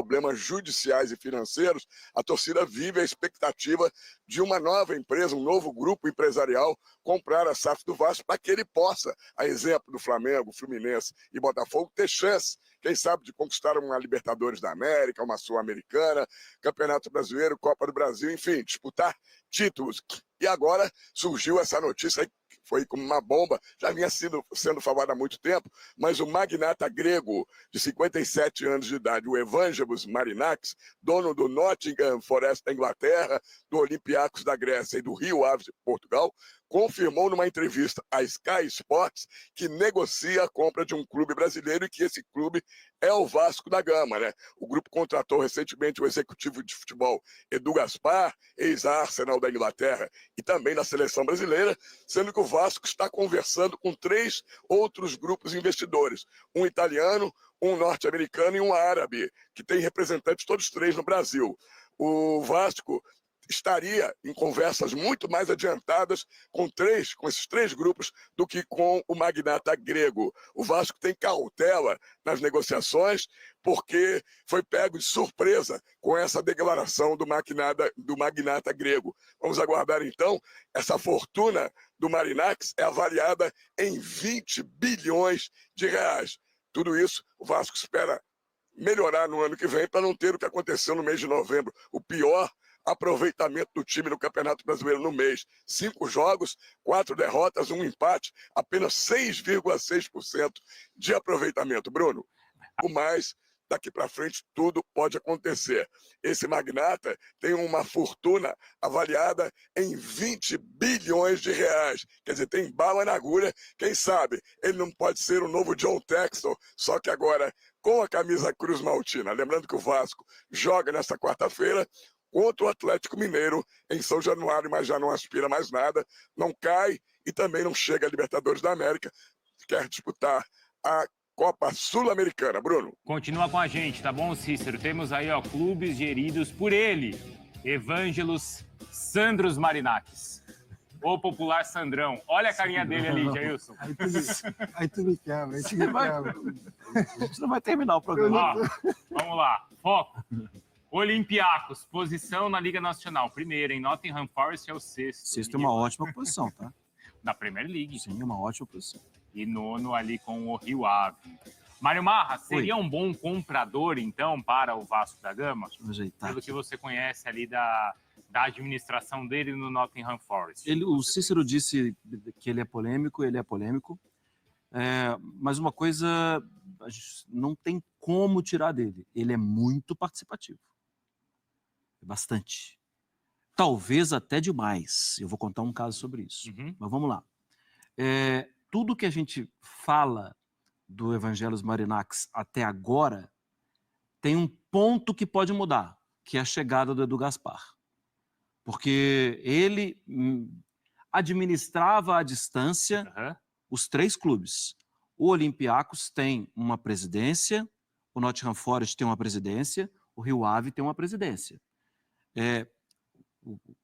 problemas judiciais e financeiros, a torcida vive a expectativa de uma nova empresa, um novo grupo empresarial comprar a SAF do Vasco para que ele possa, a exemplo do Flamengo, Fluminense e Botafogo, ter chance, quem sabe, de conquistar uma Libertadores da América, uma Sul-Americana, Campeonato Brasileiro, Copa do Brasil, enfim, disputar títulos. E agora surgiu essa notícia, foi como uma bomba, já vinha sendo falada há muito tempo, mas o magnata grego de 57 anos de idade, o Evangelos Marinakis, dono do Nottingham Forest da Inglaterra, do Olympiacos da Grécia e do Rio Ave de Portugal, confirmou numa entrevista à Sky Sports que negocia a compra de um clube brasileiro e que esse clube é o Vasco da Gama, né? O grupo contratou recentemente o executivo de futebol Edu Gaspar, ex-Arsenal da Inglaterra e também da seleção brasileira, sendo que o Vasco está conversando com 3 outros grupos investidores, um italiano, um norte-americano e um árabe, que tem representantes todos 3 no Brasil. O Vasco estaria em conversas muito mais adiantadas com esses 3 grupos do que com o magnata grego. O Vasco tem cautela nas negociações porque foi pego de surpresa com essa declaração do magnata grego. Vamos aguardar então. Essa fortuna do Marinakis é avaliada em 20 bilhões de reais. Tudo isso o Vasco espera melhorar no ano que vem para não ter o que aconteceu no mês de novembro, o pior aproveitamento do time no Campeonato Brasileiro no mês. 5 jogos, 4 derrotas, 1 empate, apenas 6,6% de aproveitamento. Bruno, o mais, daqui para frente tudo pode acontecer. Esse magnata tem uma fortuna avaliada em 20 bilhões de reais. Quer dizer, tem bala na agulha. Quem sabe ele não pode ser o novo John Textor, só que agora com a camisa Cruz Maltina. Lembrando que o Vasco joga nesta quarta-feira contra o Atlético Mineiro em São Januário, mas já não aspira mais nada, não cai e também não chega à Libertadores da América, quer disputar a Copa Sul-Americana. Bruno. Continua com a gente, tá bom, Cícero? Temos aí, ó, clubes geridos por ele, Evangelos Sandros Marinakis, o popular Sandrão. Olha a carinha dele ali, Jailson. Aí tu me quebra, aí tu me quebra. A gente não vai terminar o programa. Ó, vamos lá, foco. Olympiacos, posição na Liga Nacional. Primeiro, em Nottingham Forest é o 6º. 6º é uma ótima posição, tá? Na Premier League. Sim, uma ótima posição. E 9º ali com o Rio Ave. Mário Marra, seria um bom comprador, então, para o Vasco da Gama? Pelo que você conhece ali da administração dele no Nottingham Forest. O Cícero disse que ele é polêmico, mas uma coisa a gente não tem como tirar dele. Ele é muito participativo. Bastante. Talvez até demais. Eu vou contar um caso sobre isso. Mas vamos lá. Tudo que a gente fala do Evangelos Marinakis até agora tem um ponto que pode mudar, que é a chegada do Edu Gaspar. Porque ele administrava à distância os 3 clubes. O Olympiacos tem uma presidência, o Nottingham Forest tem uma presidência, o Rio Ave tem uma presidência.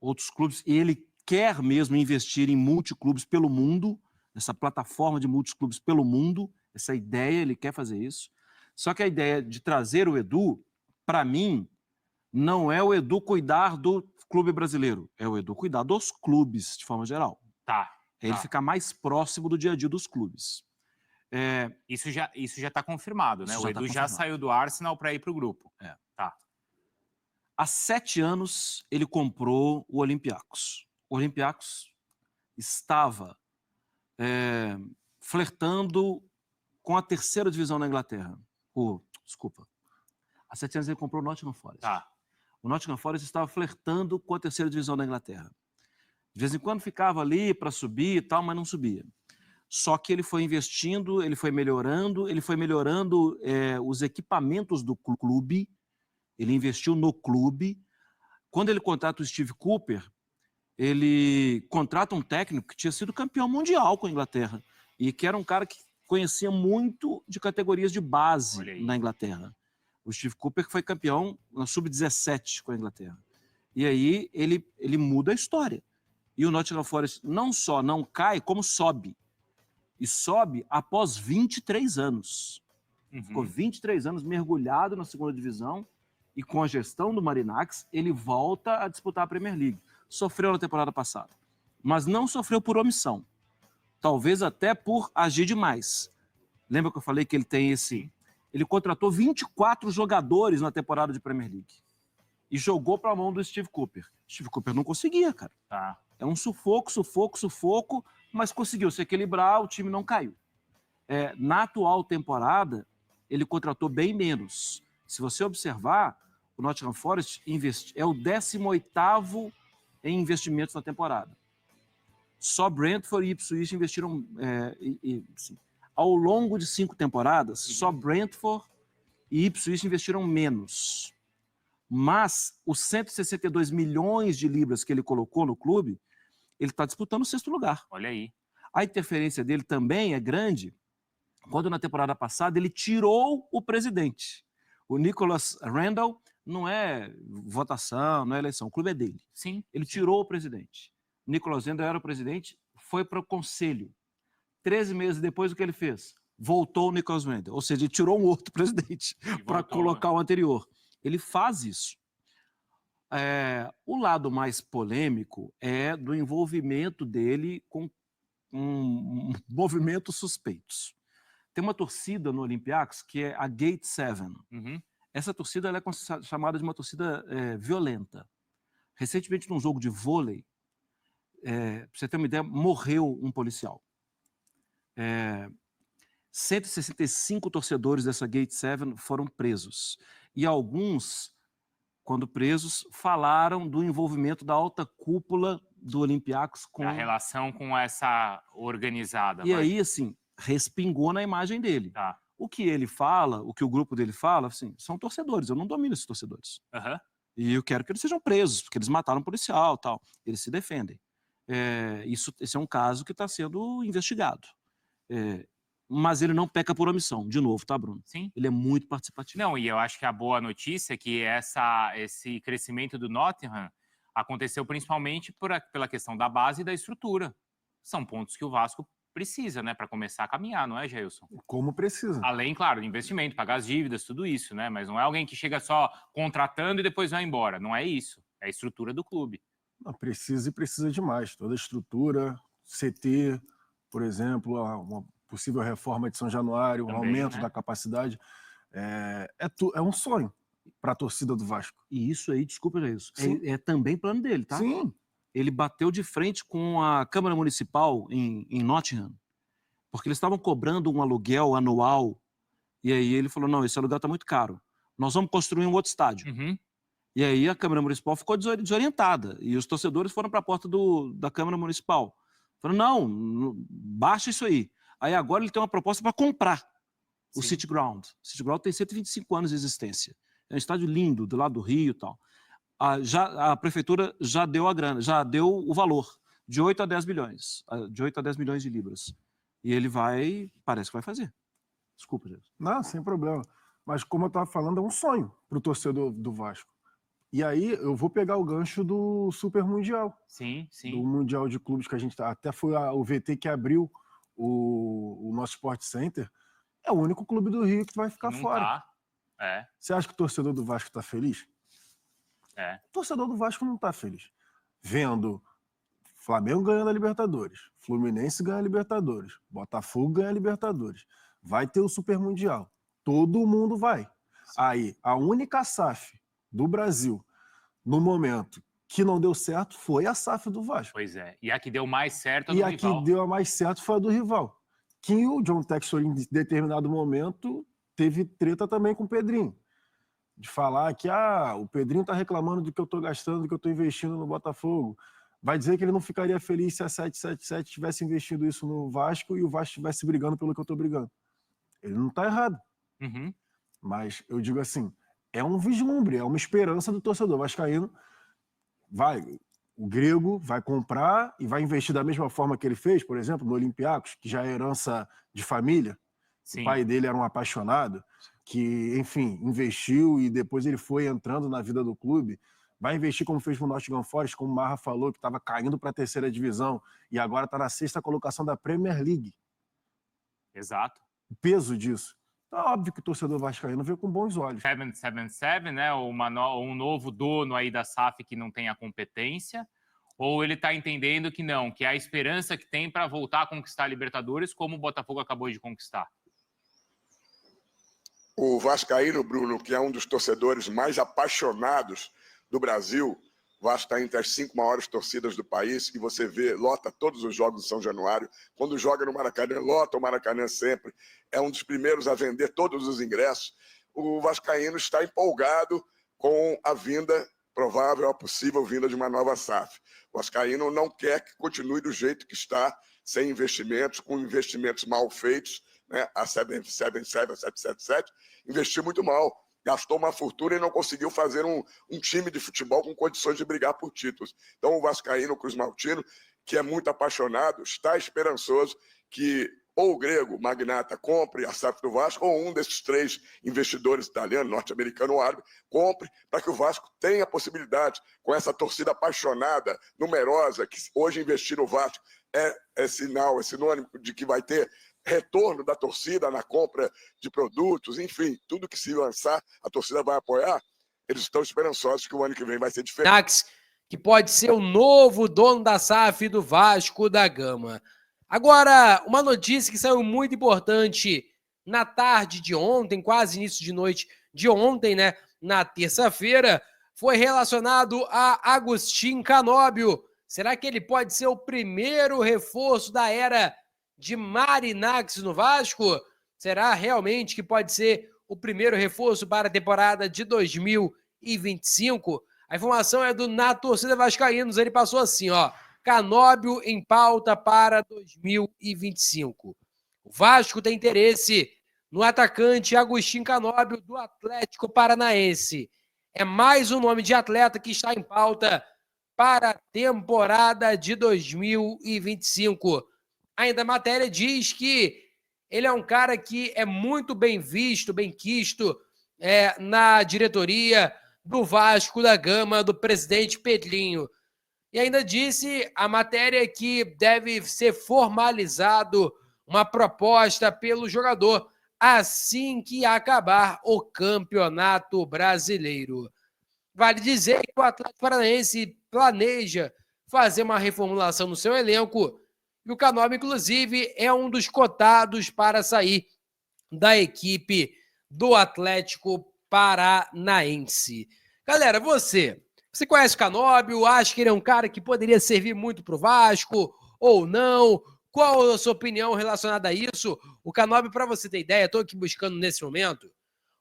Outros clubes, e ele quer mesmo investir em multiclubes pelo mundo, essa plataforma de multiclubes pelo mundo, essa ideia, ele quer fazer isso. Só que a ideia de trazer o Edu, para mim, não é o Edu cuidar do clube brasileiro, é o Edu cuidar dos clubes, de forma geral. É ele ficar mais próximo do dia a dia dos clubes. Isso já está confirmado, né? O Edu já saiu do Arsenal para ir para o grupo. Tá. Há 7 anos, ele comprou o Olympiacos. O Olympiacos estava flertando com a 3ª divisão na Inglaterra. Desculpa. Há 7 anos ele comprou o Nottingham Forest. O Nottingham Forest estava flertando com a 3ª divisão da Inglaterra. De vez em quando ficava ali para subir e tal, mas não subia. Só que ele foi investindo, ele foi melhorando os equipamentos do clube, ele investiu no clube. Quando ele contrata o Steve Cooper, ele contrata um técnico que tinha sido campeão mundial com a Inglaterra e que era um cara que conhecia muito de categorias de base na Inglaterra. O Steve Cooper foi campeão na Sub-17 com a Inglaterra. E aí ele muda a história. E o Nottingham Forest não só não cai, como sobe. E sobe após 23 anos. Ficou 23 anos mergulhado na 2ª divisão E com a gestão do Marinakis, ele volta a disputar a Premier League. Sofreu na temporada passada, mas não sofreu por omissão. Talvez até por agir demais. Lembra que eu falei que ele tem esse... Ele contratou 24 jogadores na temporada de Premier League. E jogou para a mão do Steve Cooper. Steve Cooper não conseguia, cara. Tá. É um sufoco, mas conseguiu se equilibrar, o time não caiu. Na atual temporada, ele contratou bem menos. Se você observar, o Nottingham Forest é o 18º em investimentos na temporada. Só Brentford e Ipswich investiram... assim, ao longo de 5 temporadas, só Brentford e Ipswich investiram menos. Mas os 162 milhões de libras que ele colocou no clube, ele está disputando o 6º lugar. Olha aí. A interferência dele também é grande, quando na temporada passada ele tirou o presidente. O Nicholas Randall não é votação, não é eleição, o clube é dele. Sim. Ele tirou o presidente. O Nicholas Randall era o presidente, foi para o conselho. 13 meses depois, o que ele fez? Voltou o Nicholas Randall, ou seja, ele tirou um outro presidente para colocar o anterior. Ele faz isso. O lado mais polêmico é do envolvimento dele com movimentos suspeitos. Tem uma torcida no Olympiacos que é a Gate 7. Uhum. Essa torcida ela é chamada de uma torcida violenta. Recentemente, num jogo de vôlei, para você ter uma ideia, morreu um policial. 165 torcedores dessa Gate 7 foram presos. E alguns, quando presos, falaram do envolvimento da alta cúpula do Olympiacos com... A relação com essa organizada. E aí, assim, respingou na imagem dele. Tá. O que ele fala, o que o grupo dele fala, assim, são torcedores. Eu não domino esses torcedores. Uhum. E eu quero que eles sejam presos, porque eles mataram um policial e tal. Eles se defendem. Esse é um caso que está sendo investigado. Mas ele não peca por omissão, de novo, tá, Bruno? Sim. Ele é muito participativo. Não, e eu acho que a boa notícia é que esse crescimento do Nottingham aconteceu principalmente pela questão da base e da estrutura. São pontos que o Vasco precisa, né, para começar a caminhar, não é, Jailson? Como precisa. Além, claro, de investimento, pagar as dívidas, tudo isso, né? Mas não é alguém que chega só contratando e depois vai embora. Não é isso. É a estrutura do clube. Não, precisa e precisa demais. Toda a estrutura, CT, por exemplo, uma possível reforma de São Januário, um aumento, né, da capacidade. É um sonho para a torcida do Vasco. E isso aí, desculpa, Jailson, é também plano dele, tá? Sim. Ele bateu de frente com a Câmara Municipal em Nottingham, porque eles estavam cobrando um aluguel anual, e aí ele falou, não, esse aluguel está muito caro, nós vamos construir um outro estádio. Uhum. E aí a Câmara Municipal ficou desorientada, e os torcedores foram para a porta da Câmara Municipal. Falaram, não, baixa isso aí. Aí agora ele tem uma proposta para comprar o City Ground. O City Ground tem 125 anos de existência. É um estádio lindo, do lado do Rio e tal. A prefeitura já deu a grana, já deu o valor, de 8 a 10 bilhões, de 8 a 10 milhões de libras. E ele parece que vai fazer. Desculpa, gente. Não, sem problema. Mas como eu estava falando, é um sonho para o torcedor do Vasco. E aí eu vou pegar o gancho do Super Mundial. Sim, sim. Do Mundial de Clubes que a gente tá. Até foi o VT que abriu o nosso Sport Center. É o único clube do Rio que vai ficar fora. Você acha que o torcedor do Vasco está feliz? O torcedor do Vasco não está feliz. Vendo Flamengo ganhando a Libertadores, Fluminense ganha a Libertadores, Botafogo ganha a Libertadores. Vai ter o Super Mundial. Todo mundo vai. Sim. Aí, a única SAF do Brasil, no momento que não deu certo, foi a SAF do Vasco. Pois é. E a que deu mais certo é a do rival. E a que deu a mais certo foi a do rival. Que o John Textor, em determinado momento, teve treta também com o Pedrinho. De falar que o Pedrinho está reclamando do que eu estou gastando, do que eu estou investindo no Botafogo. Vai dizer que ele não ficaria feliz se a 777 tivesse investido isso no Vasco e o Vasco estivesse brigando pelo que eu estou brigando. Ele não está errado. Uhum. Mas eu digo assim, é um vislumbre, é uma esperança do torcedor vascaíno. O grego vai comprar e vai investir da mesma forma que ele fez, por exemplo, no Olympiacos, que já é herança de família. Sim. O pai dele era um apaixonado, que, enfim, investiu e depois ele foi entrando na vida do clube. Vai investir como fez no Nottingham Forest, como o Marra falou, que estava caindo para a 3ª divisão e agora está na 6ª colocação da Premier League. Exato. O peso disso. Então é óbvio que o torcedor vascaíno vê com bons olhos. 777, né? Um novo dono aí da SAF que não tem a competência, ou ele está entendendo que não, que é a esperança que tem para voltar a conquistar a Libertadores, como o Botafogo acabou de conquistar? O vascaíno, Bruno, que é um dos torcedores mais apaixonados do Brasil, o Vasco está entre as 5 maiores torcidas do país, e você vê, lota todos os jogos de São Januário. Quando joga no Maracanã, lota o Maracanã sempre. É um dos primeiros a vender todos os ingressos. O vascaíno está empolgado com a vinda, provável ou possível vinda de uma nova SAF. O vascaíno não quer que continue do jeito que está, sem investimentos, com investimentos mal feitos, né? A 777 investiu muito mal. Gastou uma fortuna e não conseguiu fazer um time de futebol com condições de brigar por títulos. Então o vascaíno Cruz Maltino, que é muito apaixonado, está esperançoso que ou o grego magnata compre a SAF do Vasco, ou um desses 3 investidores italiano, norte-americano ou árabe, compre, para que o Vasco tenha a possibilidade, com essa torcida apaixonada, numerosa, que hoje investir no Vasco é sinônimo de que vai ter retorno da torcida na compra de produtos, enfim, tudo que se lançar, a torcida vai apoiar. Eles estão esperançosos que o ano que vem vai ser diferente. Que pode ser o novo dono da SAF do Vasco da Gama. Agora, uma notícia que saiu muito importante na tarde de ontem, quase início de noite de ontem, né? Na terça-feira, foi relacionado a Agustín Canóbio. Será que ele pode ser o primeiro reforço da era de Marinacci no Vasco? Será realmente que pode ser o primeiro reforço para a temporada de 2025? A informação é do Na Torcida Vascaínos, ele passou assim, ó: Canóbio em pauta para 2025. O Vasco tem interesse no atacante Agustín Canóbio do Atlético Paranaense. É mais um nome de atleta que está em pauta para a temporada de 2025. Ainda a matéria diz que ele é um cara que é muito bem visto, bem quisto na diretoria do Vasco da Gama, do presidente Pedrinho. E ainda disse a matéria que deve ser formalizado uma proposta pelo jogador assim que acabar o Campeonato Brasileiro. Vale dizer que o Atlético Paranaense planeja fazer uma reformulação no seu elenco, e o Canóbio, inclusive, é um dos cotados para sair da equipe do Atlético Paranaense. Galera, você conhece o Canóbio? Acha que ele é um cara que poderia servir muito para o Vasco ou não? Qual a sua opinião relacionada a isso? O Canóbio, para você ter ideia, estou aqui buscando nesse momento,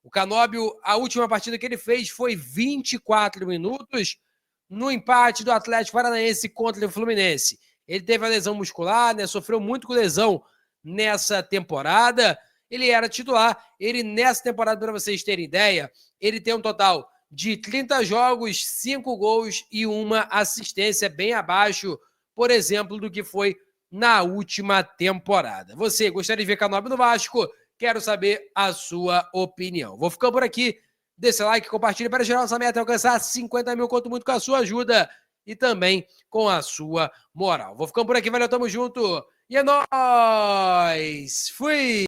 o Canóbio, a última partida que ele fez foi 24 minutos no empate do Atlético Paranaense contra o Fluminense. Ele teve a lesão muscular, né? Sofreu muito com lesão nessa temporada. Ele era titular. Ele, nessa temporada, para vocês terem ideia, ele tem um total de 30 jogos, 5 gols e 1 assistência, bem abaixo, por exemplo, do que foi na última temporada. Você gostaria de ver Canóbio no Vasco? Quero saber a sua opinião. Vou ficando por aqui. Dê seu like, compartilhe para gerar nossa meta alcançar 50 mil. Conto muito com a sua ajuda e também com a sua moral. Vou ficando por aqui. Valeu, tamo junto. E é nóis! Fui!